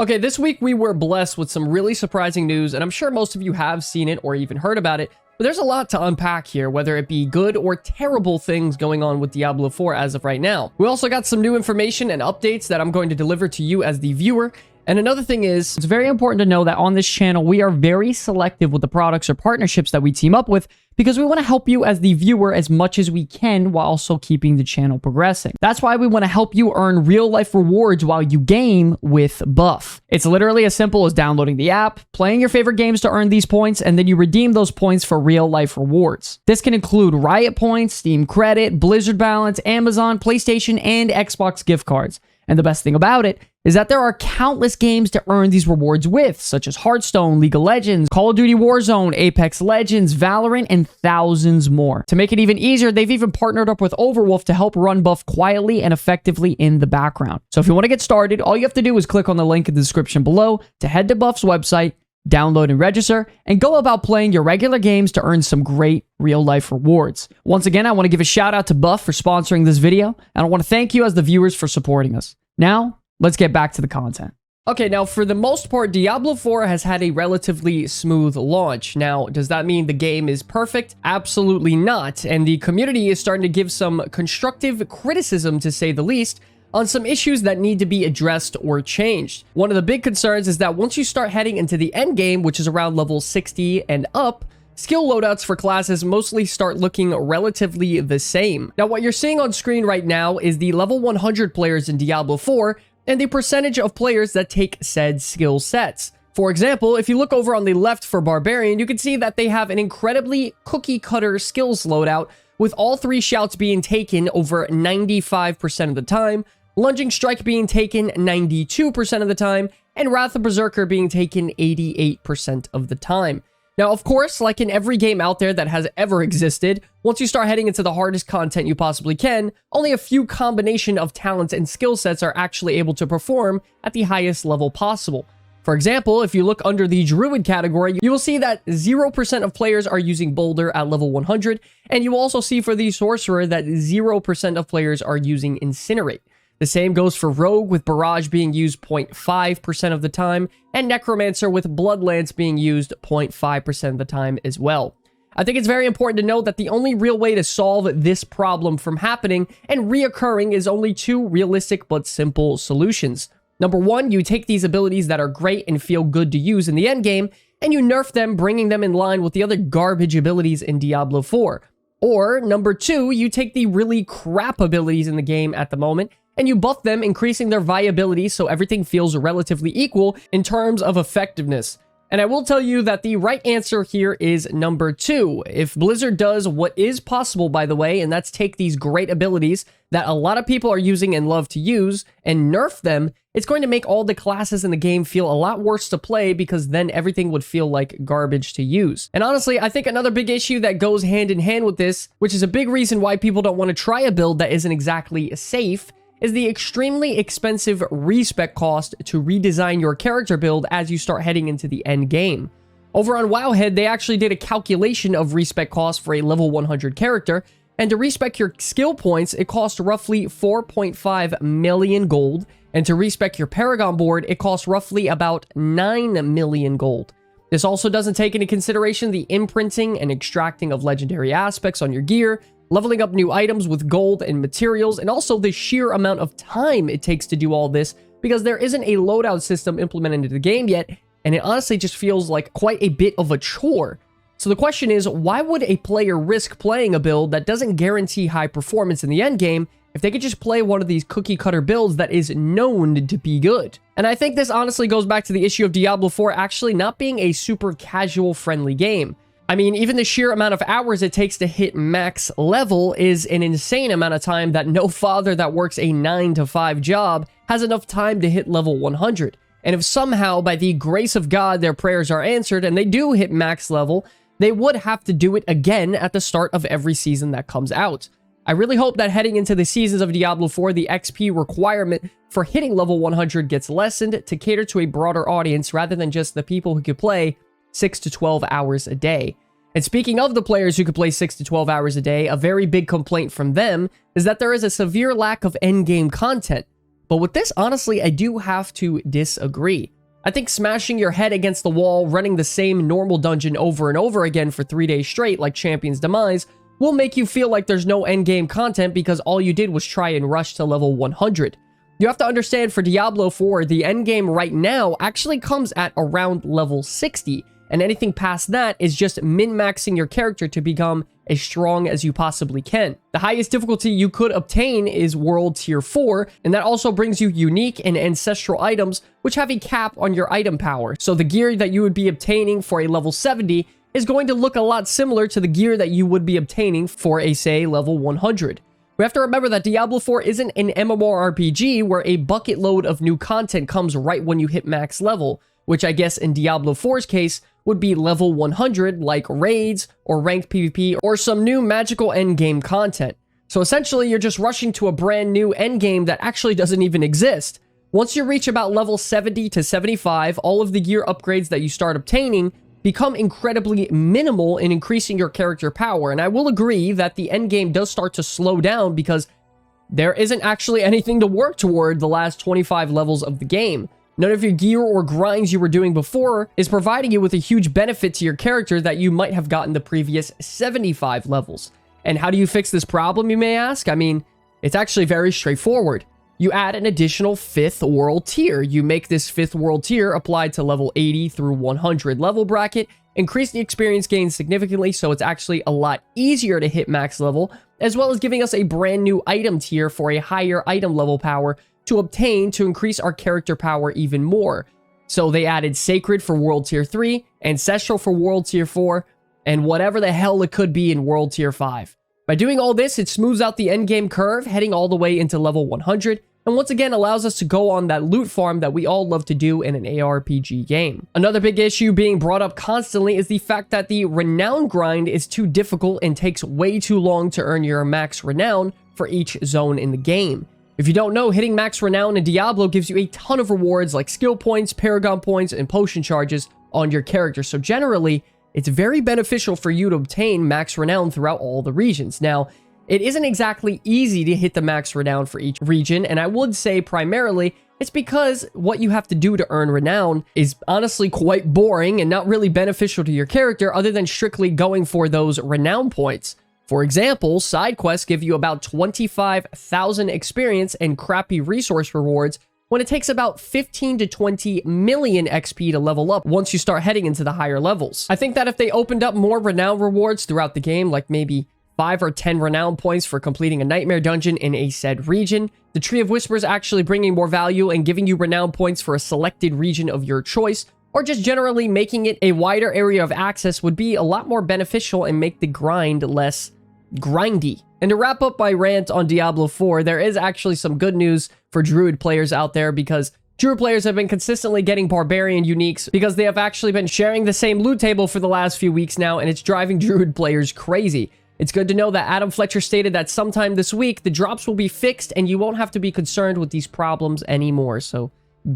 Okay, this week we were blessed with some really surprising news, and I'm sure most of you have seen it or even heard about it, but there's a lot to unpack here, whether it be good or terrible things going on with Diablo 4 as of right now. We also got some new information and updates that I'm going to deliver to you as the viewer. And another thing is, it's very important to know that on this channel, we are very selective with the products or partnerships that we team up with because we want to help you as the viewer as much as we can while also keeping the channel progressing. That's why we want to help you earn real-life rewards while you game with Buff. It's literally as simple as downloading the app, playing your favorite games to earn these points, and then you redeem those points for real-life rewards. This can include Riot points, Steam credit, Blizzard balance, Amazon, PlayStation, and Xbox gift cards. And the best thing about it is that there are countless games to earn these rewards with, such as Hearthstone, League of Legends, Call of Duty Warzone, Apex Legends, Valorant, and thousands more. To make it even easier, they've even partnered up with Overwolf to help run Buff quietly and effectively in the background. So if you want to get started, all you have to do is click on the link in the description below to head to Buff's website, download and register, and go about playing your regular games to earn some great real-life rewards. Once again, I want to give a shout out to Buff for sponsoring this video, and I want to thank you as the viewers for supporting us. Now, let's get back to the content. Okay, now for the most part, Diablo 4 has had a relatively smooth launch. Now, does that mean the game is perfect? Absolutely not, and the community is starting to give some constructive criticism, to say the least, on some issues that need to be addressed or changed. One of the big concerns is that once you start heading into the end game, which is around level 60 and up, skill loadouts for classes mostly start looking relatively the same. Now, what you're seeing on screen right now is the level 100 players in Diablo 4 and the percentage of players that take said skill sets. For example, if you look over on the left for Barbarian, you can see that they have an incredibly cookie-cutter skills loadout, with all three shouts being taken over 95% of the time, Lunging Strike being taken 92% of the time, and Wrath of Berserker being taken 88% of the time. Now, of course, like in every game out there that has ever existed, once you start heading into the hardest content you possibly can, only a few combination of talents and skill sets are actually able to perform at the highest level possible. For example, if you look under the Druid category, you will see that 0% of players are using Boulder at level 100, and you also see for the Sorcerer that 0% of players are using Incinerate. The same goes for Rogue, with Barrage being used 0.5% of the time, and Necromancer with Bloodlance being used 0.5% of the time as well. I think it's very important to note that the only real way to solve this problem from happening and reoccurring is only two realistic but simple solutions. Number one, you take these abilities that are great and feel good to use in the endgame, and you nerf them, bringing them in line with the other garbage abilities in Diablo 4. Or, number two, you take the really crap abilities in the game at the moment, and you buff them, increasing their viability so everything feels relatively equal in terms of effectiveness. And I will tell you that the right answer here is number two. If Blizzard does what is possible, by the way, and that's take these great abilities that a lot of people are using and love to use and nerf them, it's going to make all the classes in the game feel a lot worse to play, because then everything would feel like garbage to use. And honestly, I think another big issue that goes hand in hand with this, which is a big reason why people don't want to try a build that isn't exactly safe, is the extremely expensive respec cost to redesign your character build as you start heading into the end game. Over on Wowhead, they actually did a calculation of respec cost for a level 100 character, and to respec your skill points, it cost roughly 4.5 million gold, and to respec your Paragon board, it costs roughly about 9 million gold. This also doesn't take into consideration the imprinting and extracting of legendary aspects on your gear, leveling up new items with gold and materials, and also the sheer amount of time it takes to do all this, because there isn't a loadout system implemented into the game yet, and it honestly just feels like quite a bit of a chore. So the question is, why would a player risk playing a build that doesn't guarantee high performance in the endgame if they could just play one of these cookie-cutter builds that is known to be good? And I think this honestly goes back to the issue of Diablo 4 actually not being a super casual-friendly game. I mean, even the sheer amount of hours it takes to hit max level is an insane amount of time that no father that works a 9-to-5 job has enough time to hit level 100. And if somehow, by the grace of God, their prayers are answered and they do hit max level, they would have to do it again at the start of every season that comes out. I really hope that heading into the seasons of Diablo 4, the XP requirement for hitting level 100 gets lessened to cater to a broader audience rather than just the people who could play 6 to 12 hours a day. And speaking of the players who could play 6 to 12 hours a day, a very big complaint from them is that there is a severe lack of endgame content. But with this, honestly, I do have to disagree. I think smashing your head against the wall, running the same normal dungeon over and over again for 3 days straight like Champion's Demise, will make you feel like there's no endgame content because all you did was try and rush to level 100. You have to understand, for Diablo 4, the endgame right now actually comes at around level 60, and anything past that is just min-maxing your character to become as strong as you possibly can. The highest difficulty you could obtain is World Tier 4, and that also brings you unique and ancestral items, which have a cap on your item power. So the gear that you would be obtaining for a level 70 is going to look a lot similar to the gear that you would be obtaining for a, say, level 100. We have to remember that Diablo 4 isn't an MMORPG where a bucket load of new content comes right when you hit max level, which I guess in Diablo 4's case would be level 100, like raids or ranked PvP or some new magical endgame content. So essentially, you're just rushing to a brand new endgame that actually doesn't even exist. Once you reach about level 70 to 75, all of the gear upgrades that you start obtaining become incredibly minimal in increasing your character power. And I will agree that the endgame does start to slow down because there isn't actually anything to work toward the last 25 levels of the game. None of your gear or grinds you were doing before is providing you with a huge benefit to your character that you might have gotten the previous 75 levels. And how do you fix this problem, you may ask? I mean, it's actually very straightforward. You add an additional 5th world tier. You make this 5th world tier applied to level 80 through 100 level bracket, increase the experience gain significantly so it's actually a lot easier to hit max level, as well as giving us a brand new item tier for a higher item level power to obtain to increase our character power even more. So they added Sacred for World Tier 3, Ancestral for World Tier 4, and whatever the hell it could be in World Tier 5. By doing all this, it smooths out the endgame curve, heading all the way into level 100, and once again allows us to go on that loot farm that we all love to do in an ARPG game. Another big issue being brought up constantly is the fact that the renown grind is too difficult and takes way too long to earn your max renown for each zone in the game. If you don't know, hitting max renown in Diablo gives you a ton of rewards like skill points, paragon points, and potion charges on your character. So generally, it's very beneficial for you to obtain max renown throughout all the regions. Now, it isn't exactly easy to hit the max renown for each region, and I would say primarily it's because what you have to do to earn renown is honestly quite boring and not really beneficial to your character other than strictly going for those renown points. For example, side quests give you about 25,000 experience and crappy resource rewards when it takes about 15 to 20 million XP to level up once you start heading into the higher levels. I think that if they opened up more renown rewards throughout the game, like maybe 5 or 10 renown points for completing a nightmare dungeon in a said region, the Tree of Whispers actually bringing more value and giving you renown points for a selected region of your choice, or just generally making it a wider area of access would be a lot more beneficial and make the grind less grindy. And to wrap up my rant on Diablo 4, there is actually some good news for Druid players out there because Druid players have been consistently getting Barbarian uniques because they have actually been sharing the same loot table for the last few weeks now, and it's driving Druid players crazy. It's good to know that Adam Fletcher stated that sometime this week, the drops will be fixed and you won't have to be concerned with these problems anymore. So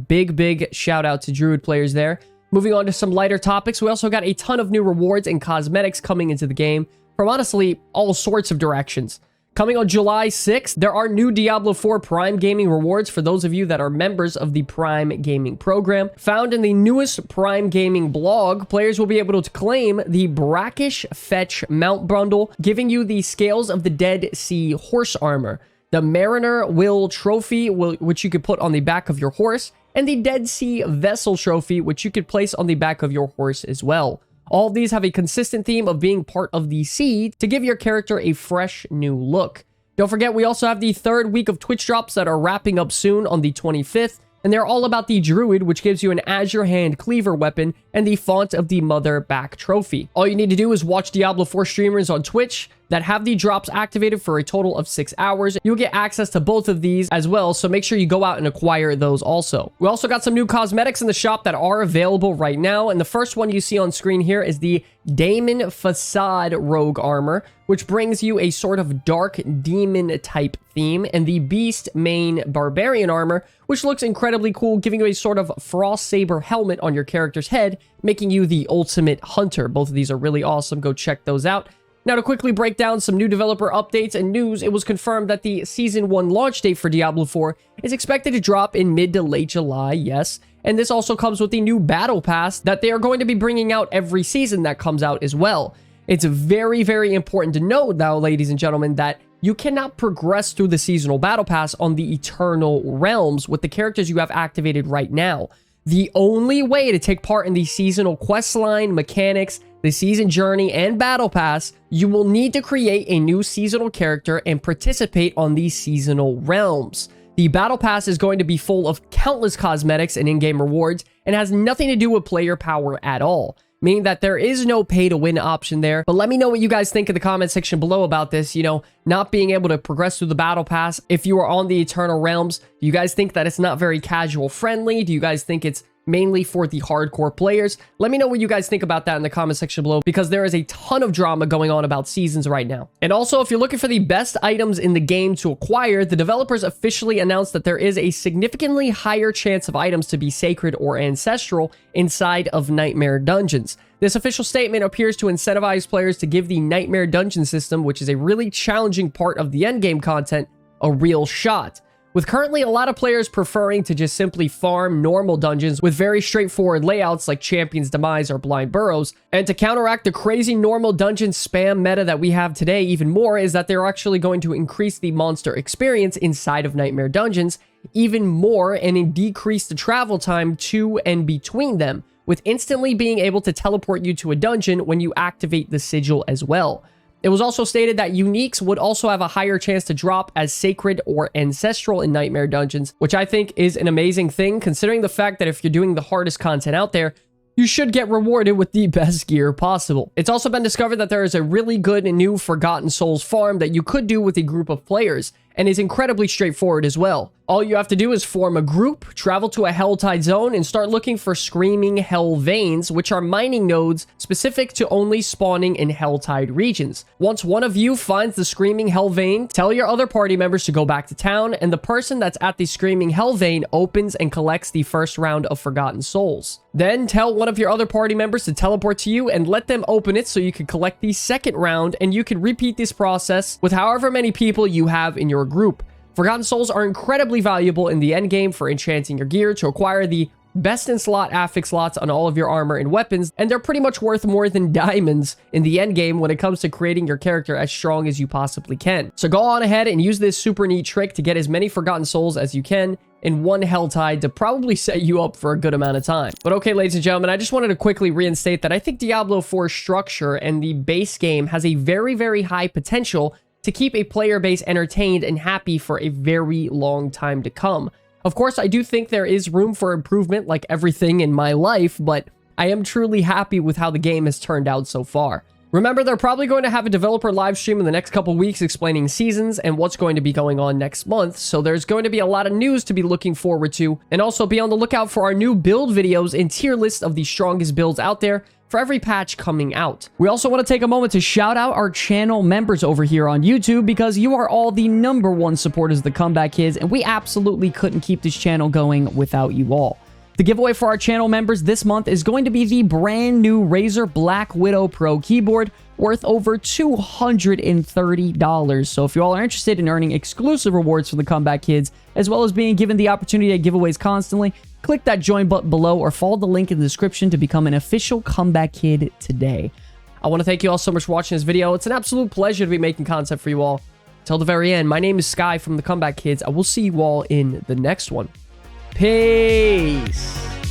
big shout out to Druid players there. Moving on to some lighter topics, we also got a ton of new rewards and cosmetics coming into the game from honestly all sorts of directions. Coming on July 6th, there are new Diablo 4 Prime Gaming rewards for those of you that are members of the Prime Gaming program. Found in the newest Prime Gaming blog, players will be able to claim the Brackish Fetch Mount Bundle, giving you the Scales of the Dead Sea horse armor, the Mariner Will Trophy, which you could put on the back of your horse, and the Dead Sea Vessel Trophy, which you could place on the back of your horse as well. All of these have a consistent theme of being part of the sea to give your character a fresh new look. Don't forget, we also have the third week of Twitch drops that are wrapping up soon on the 25th, and they're all about the Druid, which gives you an Azure Hand Cleaver weapon and the Font of the Mother back trophy. All you need to do is watch Diablo 4 streamers on Twitch that have the drops activated for a total of 6 hours. You'll get access to both of these as well, so make sure you go out and acquire those also. We also got some new cosmetics in the shop that are available right now, and the first one you see on screen here is the Daemon Facade Rogue Armor, which brings you a sort of dark demon type theme, and the Beast Main Barbarian Armor, which looks incredibly cool, giving you a sort of Frost Saber helmet on your character's head, making you the ultimate hunter. Both of these are really awesome. Go check those out. Now, to quickly break down some new developer updates and news, it was confirmed that the Season 1 launch date for Diablo 4 is expected to drop in mid to late July, yes. And this also comes with the new Battle Pass that they are going to be bringing out every season that comes out as well. It's very, very important to note, though, ladies and gentlemen, that you cannot progress through the Seasonal Battle Pass on the Eternal Realms with the characters you have activated right now. The only way to take part in the seasonal questline, mechanics, the season journey, and battle pass, you will need to create a new seasonal character and participate on these seasonal realms. The battle pass is going to be full of countless cosmetics and in-game rewards and has nothing to do with player power at all, meaning that there is no pay-to-win option there. But let me know what you guys think in the comment section below about this, not being able to progress through the battle pass if you are on the Eternal Realms. Do you guys think that it's not very casual friendly? Do you guys think it's mainly for the hardcore players? Let me know what you guys think about that in the comment section below, because there is a ton of drama going on about seasons right now. And also, if you're looking for the best items in the game to acquire, the developers officially announced that there is a significantly higher chance of items to be sacred or ancestral inside of Nightmare Dungeons. This official statement appears to incentivize players to give the Nightmare Dungeon system, which is a really challenging part of the endgame content, a real shot. With currently a lot of players preferring to just simply farm normal dungeons with very straightforward layouts like Champion's Demise or Blind Burrows, and to counteract the crazy normal dungeon spam meta that we have today even more, is that they're actually going to increase the monster experience inside of Nightmare Dungeons even more and decrease the travel time to and between them, with instantly being able to teleport you to a dungeon when you activate the sigil as well. It was also stated that uniques would also have a higher chance to drop as sacred or ancestral in Nightmare Dungeons, which I think is an amazing thing, considering the fact that if you're doing the hardest content out there, you should get rewarded with the best gear possible. It's also been discovered that there is a really good and new Forgotten Souls farm that you could do with a group of players, and is incredibly straightforward as well. All you have to do is form a group, travel to a Helltide zone, and start looking for Screaming Hell Veins, which are mining nodes specific to only spawning in Helltide regions. Once one of you finds the Screaming Hell Vein, tell your other party members to go back to town, and the person that's at the Screaming Hell Vein opens and collects the first round of Forgotten Souls. Then tell one of your other party members to teleport to you and let them open it so you can collect the second round, and you can repeat this process with however many people you have in your group. Forgotten Souls are incredibly valuable in the endgame for enchanting your gear to acquire the best in slot affix slots on all of your armor and weapons, and they're pretty much worth more than diamonds in the endgame when it comes to creating your character as strong as you possibly can. So go on ahead and use this super neat trick to get as many Forgotten Souls as you can in one Helltide to probably set you up for a good amount of time. But okay, ladies and gentlemen, I just wanted to quickly reinstate that I think Diablo 4's structure and the base game has a very, very high potential to keep a player base entertained and happy for a very long time to come. Of course, I do think there is room for improvement like everything in my life, but I am truly happy with how the game has turned out so far. Remember, they're probably going to have a developer live stream in the next couple weeks explaining seasons and what's going to be going on next month, so there's going to be a lot of news to be looking forward to, and also be on the lookout for our new build videos and tier list of the strongest builds out there for every patch coming out. We also want to take a moment to shout out our channel members over here on YouTube, because you are all the #1 supporters of the Comeback Kids, and we absolutely couldn't keep this channel going without you all. The giveaway for our channel members this month is going to be the brand new Razer Black Widow Pro keyboard, worth over $230. So if you all are interested in earning exclusive rewards for the Comeback Kids, as well as being given the opportunity to giveaways constantly, click that join button below or follow the link in the description to become an official Comeback Kid today. I want to thank you all so much for watching this video. It's an absolute pleasure to be making content for you all. Till the very end, my name is Sky from the Comeback Kids. I will see you all in the next one. Peace.